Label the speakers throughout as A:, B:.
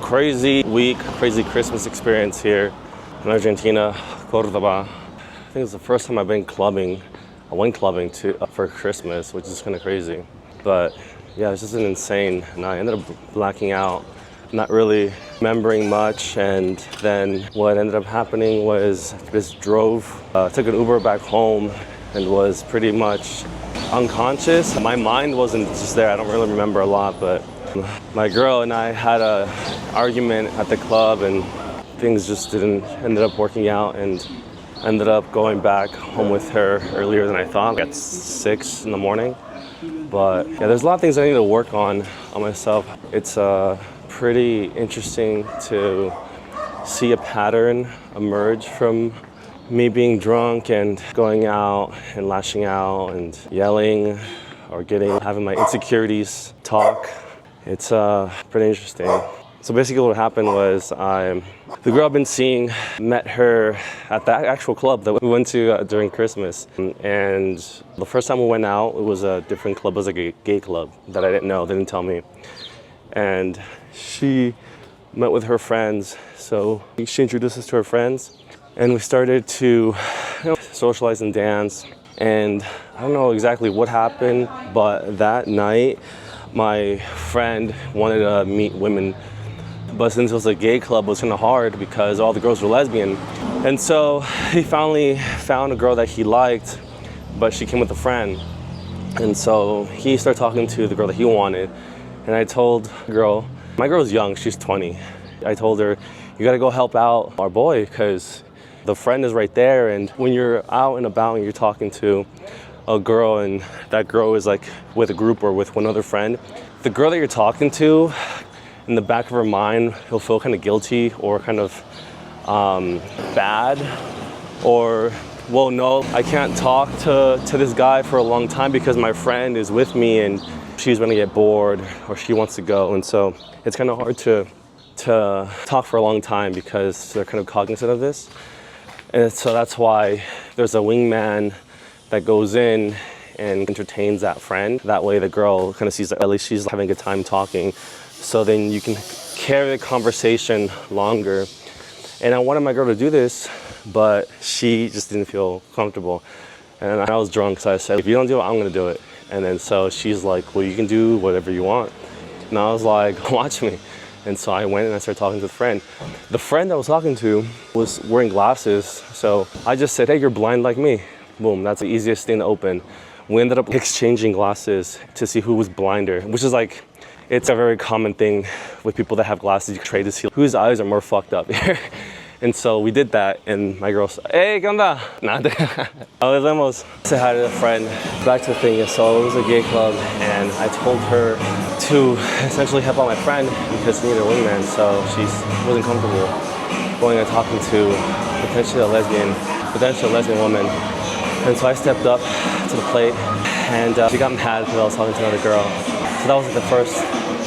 A: crazy week, crazy Christmas experience here in Argentina, Córdoba. I think it's the first time I've been clubbing. I went clubbing for Christmas, which is kind of crazy. But yeah, it's just an insane night. I ended up blacking out, not really remembering much. And then what ended up happening was I just took an Uber back home and was pretty much unconscious. My mind wasn't just there. I don't really remember a lot, but my girl and I had an argument at the club and things just ended up working out, and ended up going back home with her earlier than I thought, at 6 in the morning. But yeah, there's a lot of things I need to work on myself. It's pretty interesting to see a pattern emerge from me being drunk and going out and lashing out and yelling or having my insecurities talk. It's pretty interesting. So basically what happened was the girl I've been seeing, met her at the actual club that we went to during Christmas. And the first time we went out, it was a different club. It was like a gay club that I didn't know, they didn't tell me. And she met with her friends. So she introduced us to her friends and we started to socialize and dance. And I don't know exactly what happened, but that night, my friend wanted to meet women. But since it was a gay club, it was kind of hard because all the girls were lesbian. And so he finally found a girl that he liked, but she came with a friend. And so he started talking to the girl that he wanted. And I told the girl, my girl's young, she's 20. I told her, you gotta go help out our boy because the friend is right there. And when you're out and about and you're talking to a girl and that girl is like with a group or with one other friend, the girl that you're talking to, in the back of her mind, he'll feel kind of guilty or kind of bad, or, well, no, I can't talk to this guy for a long time because my friend is with me and she's gonna get bored or she wants to go. And so it's kind of hard to talk for a long time because they're kind of cognizant of this. And so that's why there's a wingman that goes in and entertains that friend. That way the girl kind of sees that at least she's having a good time talking. So then you can carry the conversation longer. And I wanted my girl to do this, but she just didn't feel comfortable. And I was drunk, so I said, if you don't do it, I'm gonna do it. And then so she's like, well, you can do whatever you want. And I was like, watch me. And so I went and I started talking to the friend. The friend I was talking to was wearing glasses. So I just said, hey, you're blind like me. Boom, that's the easiest thing to open. We ended up exchanging glasses to see who was blinder, which is like, it's a very common thing with people that have glasses. You trade to see whose eyes are more fucked up. And so we did that, and my girl said, hey, ¿qué onda? Nada. Say hi to a friend. Back to the thing, so it was a gay club, and I told her to essentially help out my friend because she needed a wingman, so she wasn't comfortable going and talking to potentially a lesbian woman. And so I stepped up to the plate, and she got mad because I was talking to another girl. So that was like the first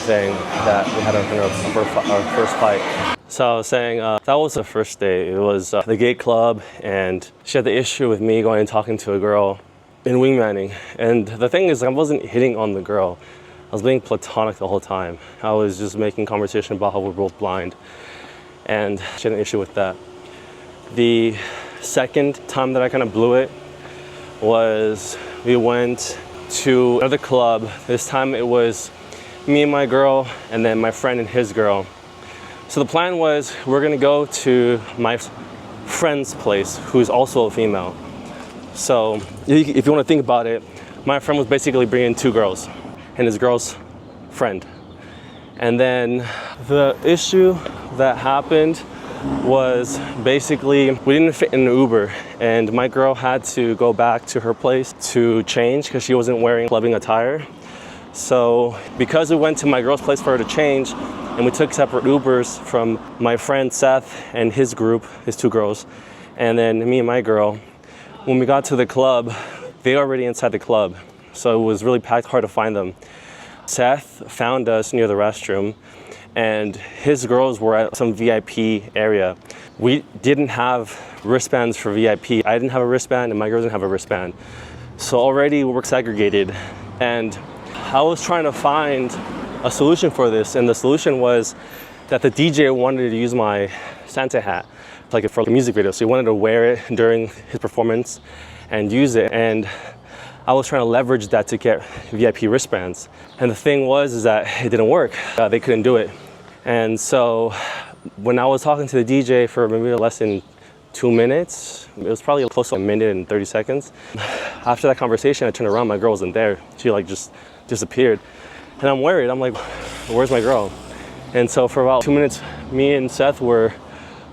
A: thing that we had our first fight. So I was saying that was the first day. It was the gay club, and she had the issue with me going and talking to a girl in wingmanning. And the thing is, I wasn't hitting on the girl. I was being platonic the whole time. I was just making conversation about how we're both blind. And she had an issue with that. The second time that I kind of blew it was we went to another club. This time it was me and my girl and then my friend and his girl. So the plan was we're gonna go to my friend's place, who's also a female. So if you wanna think about it, my friend was basically bringing two girls and his girl's friend. And then the issue that happened was basically we didn't fit in an Uber, and my girl had to go back to her place to change because she wasn't wearing clubbing attire. So because we went to my girl's place for her to change, and we took separate Ubers from my friend Seth and his group, his two girls, and then me and my girl, when we got to the club, they were already inside the club. So it was really packed, hard to find them. Seth found us near the restroom, and his girls were at some VIP area. We didn't have wristbands for VIP. I didn't have a wristband and my girls didn't have a wristband. So already we were segregated, and I was trying to find a solution for this, and the solution was that the DJ wanted to use my Santa hat like for a music video. So he wanted to wear it during his performance and use it. And I was trying to leverage that to get VIP wristbands. And the thing was is that it didn't work. They couldn't do it. And so when I was talking to the DJ for maybe less than 2 minutes, it was probably close to a minute and 30 seconds. After that conversation, I turned around, my girl wasn't there. She like just disappeared. And I'm worried, I'm like, where's my girl? And so for about 2 minutes, me and Seth were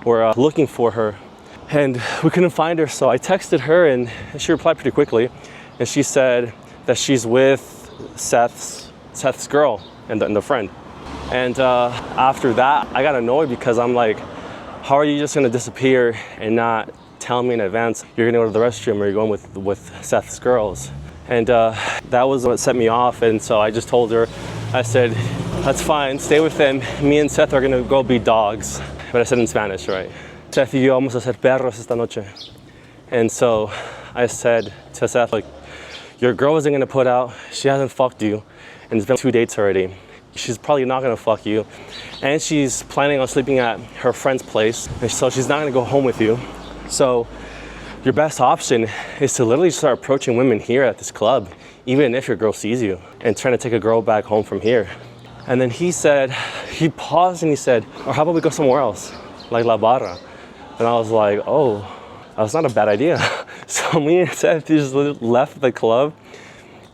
A: looking for her and we couldn't find her. So I texted her and she replied pretty quickly. And she said that she's with Seth's girl and the friend. And after that, I got annoyed because I'm like, how are you just gonna disappear and not tell me in advance you're gonna go to the restroom or you're going with Seth's girls? And that was what set me off. And so I just told her, I said, that's fine, stay with them. Me and Seth are gonna go be dogs. But I said in Spanish, right? Seth y yo vamos a ser perros esta noche. And so I said to Seth, like, your girl isn't gonna put out, she hasn't fucked you, and it's been 2 dates already. She's probably not gonna fuck you. And she's planning on sleeping at her friend's place, and so she's not gonna go home with you. So your best option is to literally start approaching women here at this club, even if your girl sees you, and trying to take a girl back home from here. And then he paused and he said, or how about we go somewhere else, like La Barra? And I was like, oh, that's not a bad idea. So me and Seth just left the club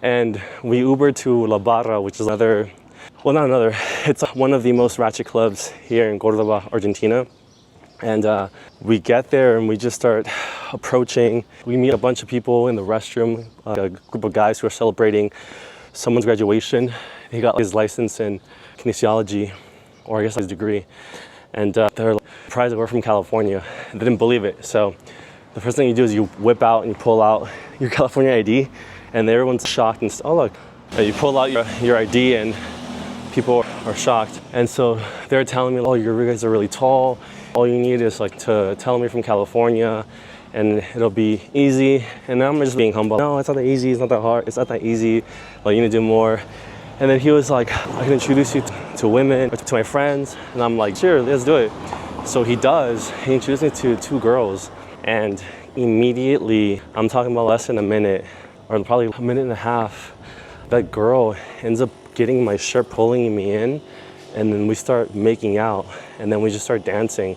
A: and we Ubered to La Barra, which is it's one of the most ratchet clubs here in Córdoba, Argentina. And we get there and we just start approaching. We meet a bunch of people in the restroom, a group of guys who are celebrating someone's graduation. He got his license in kinesiology, or I guess his degree. And they're surprised that we're from California. They didn't believe it. So the first thing you do is you whip out and you pull out your California ID, and everyone's shocked and oh look. And you pull out your ID and people are shocked. And so they're telling me, oh, you guys are really tall. All you need is like to tell them you're from California and it'll be easy. And I'm just being humble. No, it's not that easy, it's not that hard, it's not that easy. Like, you need to do more. And then he was like, I can introduce you to women, to my friends. And I'm like, sure, let's do it. So he does. He introduced me to 2 girls. And immediately, I'm talking about less than a minute, or probably a minute and a half, that girl ends up getting my shirt, pulling me in. And then we start making out. And then we just start dancing.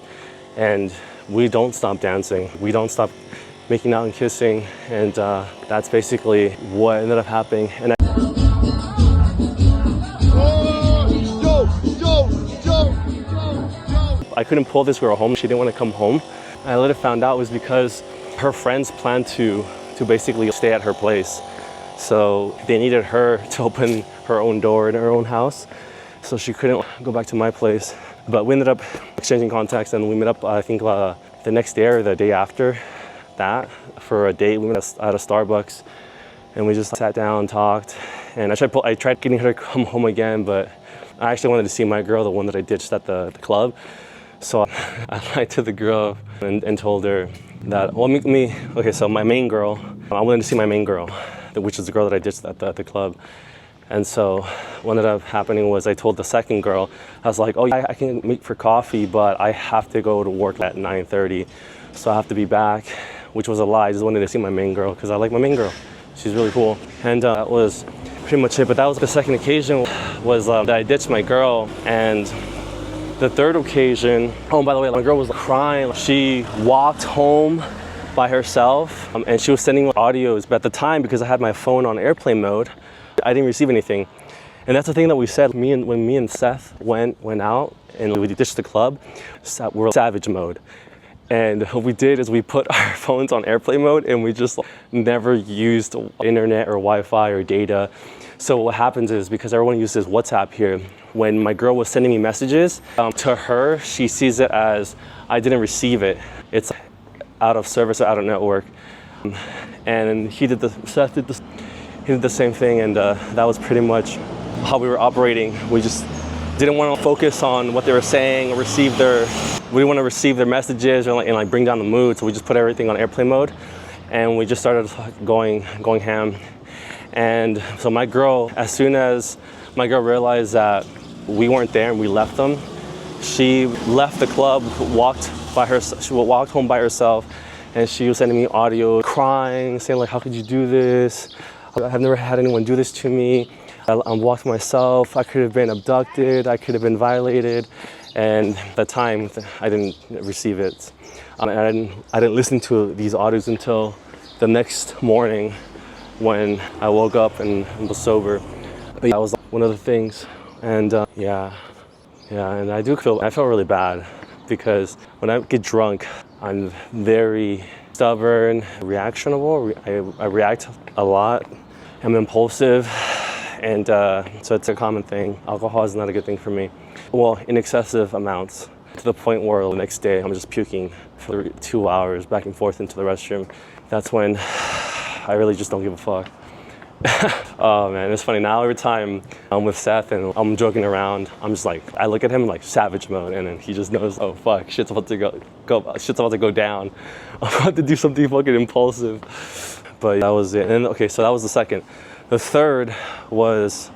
A: And we don't stop dancing. We don't stop making out and kissing. And that's basically what ended up happening. And I couldn't pull this girl home. She didn't want to come home. I later found out it was because her friends planned to basically stay at her place. So they needed her to open her own door in her own house. So she couldn't go back to my place. But we ended up exchanging contacts and we met up, I think the next day or the day after that for a date. We met at a Starbucks and we just sat down, talked. And I tried getting her to come home again, but I actually wanted to see my girl, the one that I ditched at the club. So I lied to the girl and told her that, well, okay, so my main girl, I wanted to see my main girl, which is the girl that I ditched at the club. And so what ended up happening was I told the second girl, I was like, oh, yeah, I can meet for coffee, but I have to go to work at 9:30. So I have to be back, which was a lie. I just wanted to see my main girl because I like my main girl. She's really cool. And that was pretty much it. But that was the second occasion was that I ditched my girl. And the third occasion, oh, by the way, my girl was crying. She walked home by herself and she was sending audios. But at the time, because I had my phone on airplane mode, I didn't receive anything. And that's the thing that we said when me and Seth went out and we ditched the club, we're savage mode. And what we did is we put our phones on airplane mode and we just never used internet or Wi-Fi or data. So what happens is, because everyone uses WhatsApp here, when my girl was sending me messages, to her, she sees it as I didn't receive it. It's out of service or out of network. And Seth did the same thing, and that was pretty much how we were operating. We just didn't want to focus on what they were saying or we didn't want to receive their messages and bring down the mood, so we just put everything on airplane mode and we just started going ham. And so my girl, as soon as my girl realized that we weren't there and we left them, She left the club, she walked home by herself, and she was sending me audio crying, saying like, how could you do this? I've never had anyone do this to me. I'm walking myself. I could have been abducted. I could have been violated. And at the time, I didn't receive it. And I didn't listen to these audios until the next morning when I woke up and was sober. But that was one of the things. And yeah, and I felt really bad because when I get drunk, I'm very stubborn, reactionable. I react a lot. I'm impulsive. And so it's a common thing. Alcohol is not a good thing for me. Well, in excessive amounts, to the point where the next day I'm just puking for 2 hours back and forth into the restroom. That's when I really just don't give a fuck. Oh man, it's funny now. Every time I'm with Seth and I'm joking around, I'm just like, I look at him like savage mode, and then he just knows, oh fuck, shit's about to go down. I'm about to do something fucking impulsive. But that was it. And okay, so that was the second. The third was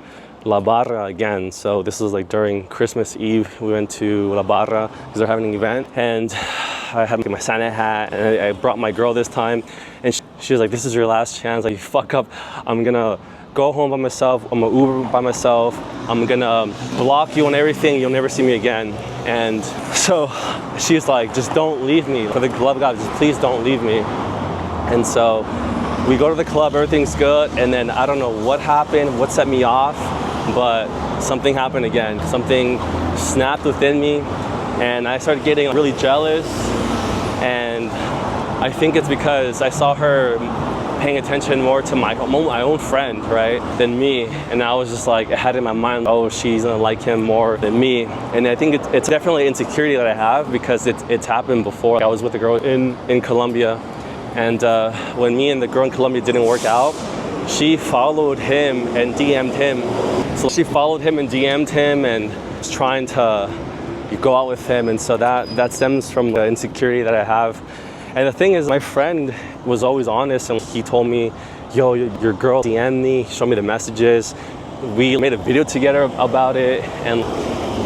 A: La Barra again. So this was like during Christmas Eve. We went to La Barra because they're having an event, and I had my Santa hat, and I brought my girl this time, and she was like, this is your last chance. Like, you fuck up, I'm gonna go home by myself. I'm gonna Uber by myself. I'm gonna block you on everything. You'll never see me again. And so she's like, just don't leave me. For the love of God, just please don't leave me. And so we go to the club, everything's good, and then I don't know what happened, what set me off, but something happened again. Something snapped within me, and I started getting really jealous, and I think it's because I saw her paying attention more to my own friend, right, than me, and I was just like, I had in my mind, oh, she's gonna like him more than me. And I think it's definitely insecurity that I have because it's happened before. I was with a girl in Colombia, and when me and the girl in Colombia didn't work out, she followed him and DM'd him. So she followed him and DM'd him and was trying to go out with him. And so that stems from the insecurity that I have. And the thing is, my friend was always honest, and he told me, yo, your girl DM'd me, showed me the messages. We made a video together about it, and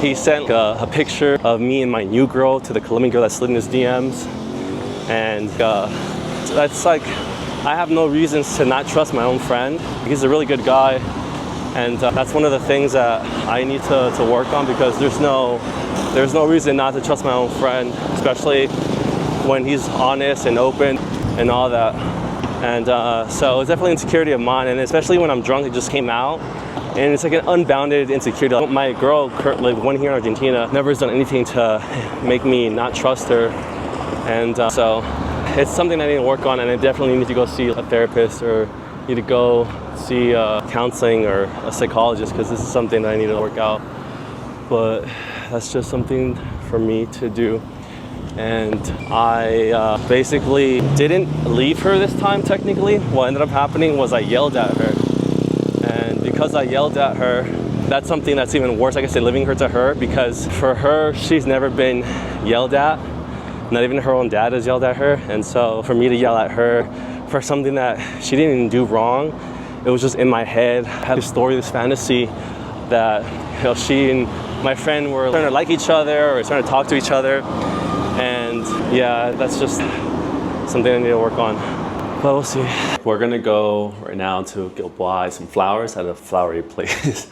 A: he sent a picture of me and my new girl to the Colombian girl that slid in his DMs. And that's like, I have no reasons to not trust my own friend. He's a really good guy, and that's one of the things that I need to work on, because there's no reason not to trust my own friend, especially when he's honest and open and all that. And so it's definitely insecurity of mine, and especially when I'm drunk, it just came out. And it's like an unbounded insecurity. My girl, currently one here in Argentina, never has done anything to make me not trust her. And so it's something I need to work on, and I definitely need to go see a therapist or need to go see counseling or a psychologist, because this is something that I need to work out. But that's just something for me to do. And I basically didn't leave her this time, technically. What ended up happening was I yelled at her. And because I yelled at her, that's something that's even worse, like I said, leaving her to her, because for her, she's never been yelled at. Not even her own dad has yelled at her. And so for me to yell at her for something that she didn't even do wrong, it was just in my head. I had this story, this fantasy that, you know, she and my friend were starting to like each other or starting to talk to each other. And yeah, that's just something I need to work on. But we'll see. We're gonna go right now to go buy some flowers at a flowery place.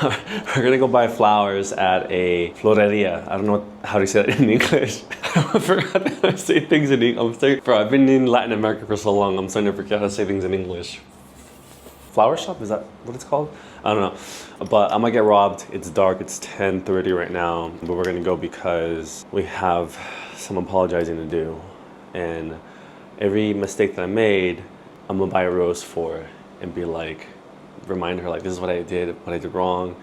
A: We're gonna go buy flowers at a floreria. I don't know how to say that in English. I forgot how to say things in English. Bro, I've been in Latin America for so long, I'm starting to forget how to say things in English. Flower shop, is that what it's called? I don't know. But I'm gonna get robbed. It's dark, it's 10:30 right now. But we're gonna go because we have some apologizing to do. And every mistake that I made, I'm gonna buy a rose for and be like, remind her like, this is what I did wrong.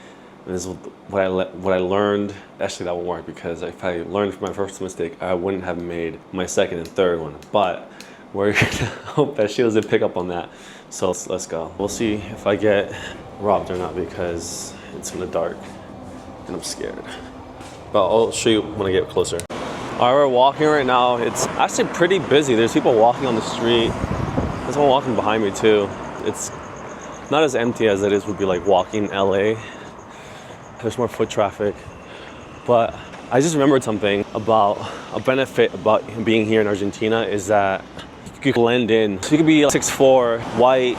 A: And this is what I learned. Actually, that won't work, because if I learned from my first mistake, I wouldn't have made my second and third one. But we're gonna hope that she doesn't pick up on that. So let's go. We'll see if I get robbed or not, because it's in the dark and I'm scared. But I'll show you when I get closer. All right, we're walking right now. It's actually pretty busy. There's people walking on the street. There's someone walking behind me too. It's not as empty as would be like walking in LA. There's more foot traffic. But I just remembered something about a benefit about being here in Argentina is that you blend in. So you could be 6'4", white,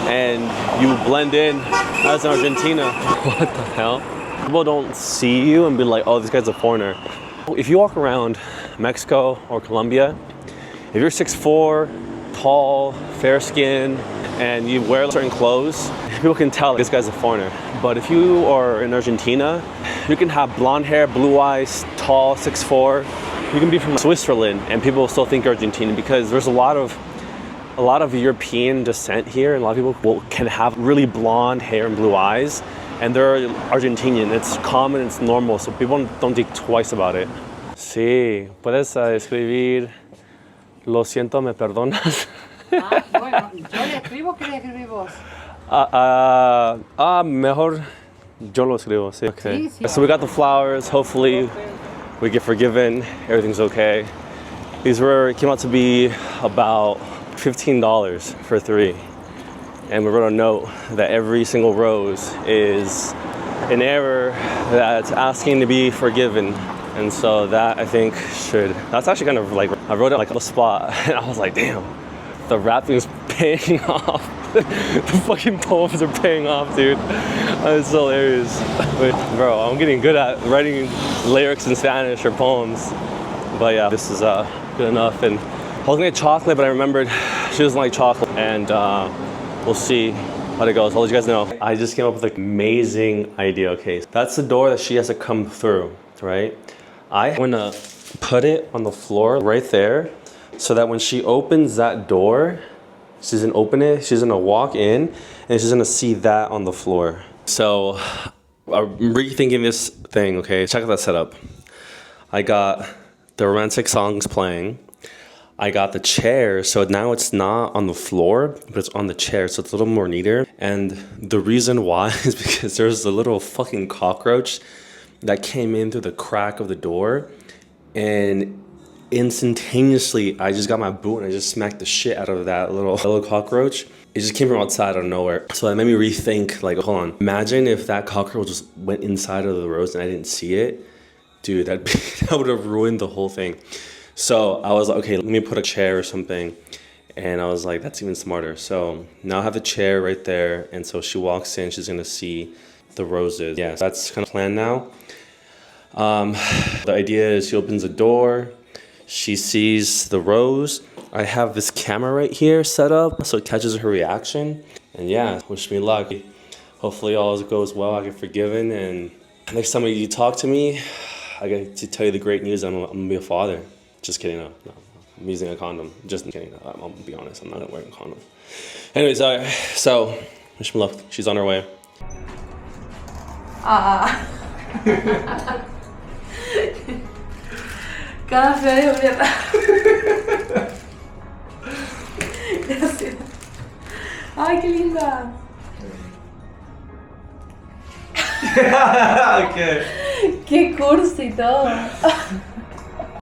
A: and you blend in as an Argentina. What the hell? People don't see you and be like, oh, this guy's a foreigner. If you walk around Mexico or Colombia, if you're 6'4", tall, fair skin, and you wear certain clothes, people can tell this guy's a foreigner. But if you are in Argentina, you can have blonde hair, blue eyes, tall, 6'4". You can be from Switzerland and people will still think you're Argentinian because there's a lot of European descent here, and a lot of people can have really blonde hair and blue eyes, and they're Argentinian. It's common, it's normal, so people don't think twice about it. Sí, puedes escribir, lo siento, me perdonas.
B: Bueno, yo le escribo, ¿qué le escribís vos?
A: Mejor yo lo escribo, sí. Okay.
B: Sí, sí.
A: So we got the flowers, hopefully we get forgiven, everything's okay. These came out to be about $15 for 3. And we wrote a note that every single rose is an error that's asking to be forgiven. And so that, I think, that's actually kind of like, I wrote it like on the spot, and I was like, damn, the rapping is paying off. The fucking poems are paying off, dude. It's so hilarious. Bro, I'm getting good at writing lyrics in Spanish or poems. But yeah, this is good enough. And I was gonna get chocolate, but I remembered she doesn't like chocolate. And we'll see how it goes. I'll let you guys know. I just came up with an amazing idea. Okay, that's the door that she has to come through, right? I'm gonna put it on the floor right there so that when she opens that door, she's gonna open it, she's gonna walk in, and she's gonna see that on the floor. So I'm rethinking this thing, okay? Check out that setup. I got the romantic songs playing. I got the chair, so now it's not on the floor, but it's on the chair, so it's a little more neater. And the reason why is because there's a little fucking cockroach that came in through the crack of the door, and instantaneously I just got my boot and I just smacked the shit out of that little cockroach. It just came from outside out of nowhere. So that made me rethink, like, hold on, imagine if that cockroach just went inside of the rose and I didn't see it. Dude, that would have ruined the whole thing. So I was like, okay, let me put a chair or something. And I was like, that's even smarter. So now I have the chair right there. And so she walks in, she's gonna see the roses. Yeah, so that's kind of planned now. The idea is she opens the door, she sees the rose. I have this camera right here set up so it catches her reaction. And yeah, wish me luck. Hopefully all goes well, I get forgiven. And next time you talk to me, I get to tell you the great news, I'm gonna be a father. Just kidding, no. I'm using a condom. Just kidding, I'm gonna be honest, I'm not gonna wear a condom. Anyways, so wish me luck, she's on her way.
B: Cada vez Gracias. Ay, qué linda.
A: Okay.
B: Qué cursi y todo.